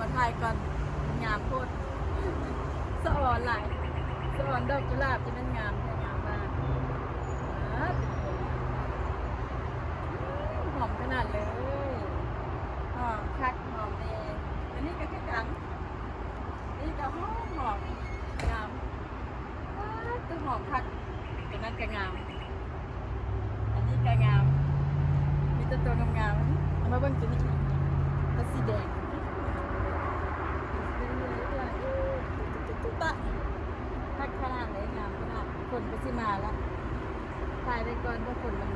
มาถ่ายก่อนงามโคตรสะอ่อนหลายสะอ่อนดอกกุหลาบที่มันงามแท้งามมากหอมขนาดเลยหอมคักหอมเองอันนี้ก็คือกันนี่ก็หอมงามตัวหอมคักตัวนั้นก็งามอันนี้ก็งามมีตัวงามๆเอามาเบิ่งตัวนี้ตัวสีแดงตุ๊ตะคักขนาดเลยงามขนาดคนก็สิมาแล้วถ่ายไปก่อนเพราะคนมัน